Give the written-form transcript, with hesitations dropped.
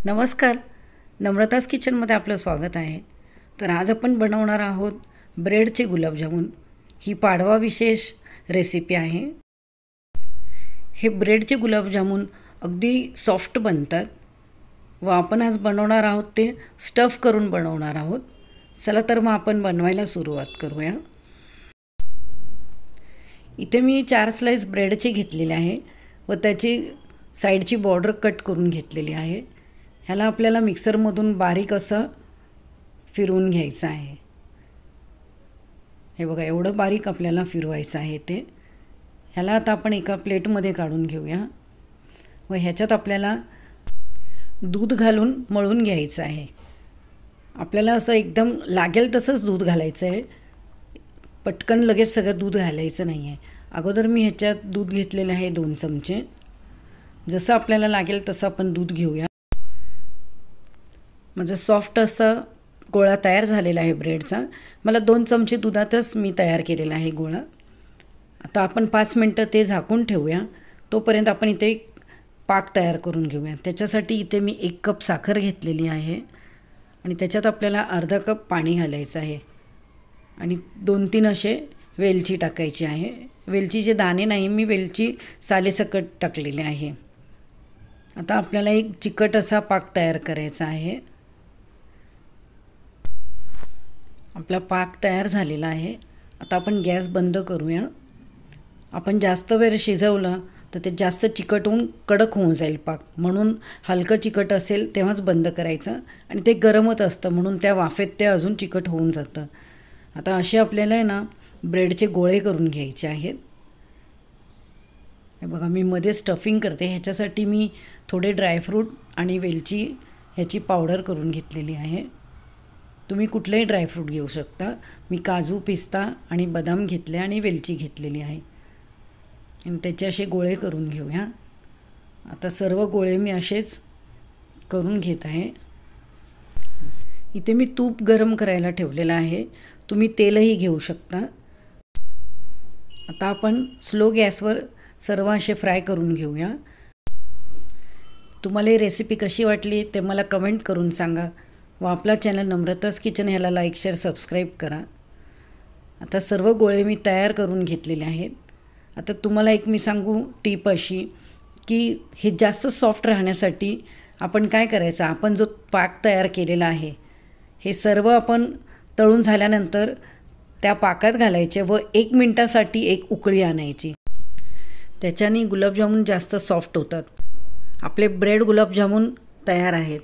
नमस्कार. नम्रताज किचनमध्ये आपलं स्वागत आहे. तर आज आपण बनवणार आहोत ब्रेडचे गुलाबजामुन. ही पाडवा विशेष रेसिपी आहे. हे ब्रेडचे गुलाबजामुन अगदी सॉफ्ट बनतात व आपण आज बनवणार आहोत ते स्टफ करून बनवणार आहोत. चला तर मग आपण बनवायला सुरुवात करूया. इथे मी 4 स्लाइस ब्रेडचे घेतलेले आहे व त्याची साईडची बॉर्डर कट करून घेतलेली आहे. ह्याला आपल्याला मिक्सरमधून बारीक असं फिरवून घ्यायचं आहे. हे बघा, एवढं बारीक आपल्याला फिरवायचं आहे ते. ह्याला आता आपण एका प्लेटमध्ये काढून घेऊया व ह्याच्यात आपल्याला दूध घालून मळून घ्यायचं आहे. आपल्याला असं एकदम लागेल तसंच दूध घालायचं आहे. पटकन लगेच सगळं दूध घालायचं नाही आहे. अगोदर मी ह्याच्यात दूध घेतलेलं आहे 2 चमचे. जसं आपल्याला लागेल तसं आपण दूध घेऊया. म्हणजे सॉफ्ट असं गोळा तयार झालेला आहे ब्रेडचा. मला 2 चमचे दुधातच मी तयार केलेला आहे गोळा. आता आपण 5 मिनटं ते झाकून ठेवूया. तोपर्यंत आपण इथे पाक तयार करून घेऊया. त्याच्यासाठी इथे मी 1 कप साखर घेतलेली आहे आणि त्याच्यात आपल्याला अर्धा कप पाणी घालायचं आहे आणि 2-3 असे वेलची टाकायची आहे. वेलचीचे दाणे नाही, मी वेलची सालेसकट टाकलेले आहे. आता आपल्याला एक चिकट असा पाक तयार करायचा आहे. आपला पाक तयार झालेला आहे. आता आपण गॅस बंद करूया. आपण जास्त वेळ शिजवलं तर ते जास्त चिकट होऊन कडक होऊन जाईल पाक. म्हणून हलकं चिकट असेल तेव्हाच बंद करायचं आणि ते गरमच असतं म्हणून त्या वाफेत ते अजून चिकट होऊन जातं. आता असे आपल्याला आहे ना ब्रेडचे गोळे करून घ्यायचे आहेत. हे बघा, मी मध्ये स्टफिंग करते. ह्याच्यासाठी मी थोडे ड्रायफ्रूट आणि वेलची ह्याची पावडर करून घेतलेली आहे. तुम्ही कुठलेही ड्रायफ्रूट घेऊ शकता. मी काजू, पिस्ता आणि बदाम घेतले आणि वेलची घेतलेली आहे आणि त्याचे असे गोळे करून घेऊया. आता सर्व गोळे मी असेच करून घेत आहे. इथे मी तूप गरम करायला ठेवलेलं आहे. तुम्ही तेलही घेऊ शकता. आता आपण स्लो गॅसवर सर्व असे फ्राय करून घेऊया. तुम्हाला ही रेसिपी कशी वाटली ते मला कमेंट करून सांगा व आपला चॅनल नम्रताज किचन ह्याला लाईक, शेअर, सबस्क्राईब करा. आता सर्व गोळे मी तयार करून घेतलेले आहेत. आता तुम्हाला एक मी सांगू टीप अशी की हे जास्त सॉफ्ट राहण्यासाठी आपण काय करायचं, आपण जो पाक तयार केलेला आहे हे सर्व आपण तळून झाल्यानंतर त्या पाकात घालायचे व 1 मिनटासाठी एक उकळी आणायची. त्याच्याने गुलाबजामुन जास्त सॉफ्ट होतात. आपले ब्रेड गुलाबजामुन तयार आहेत.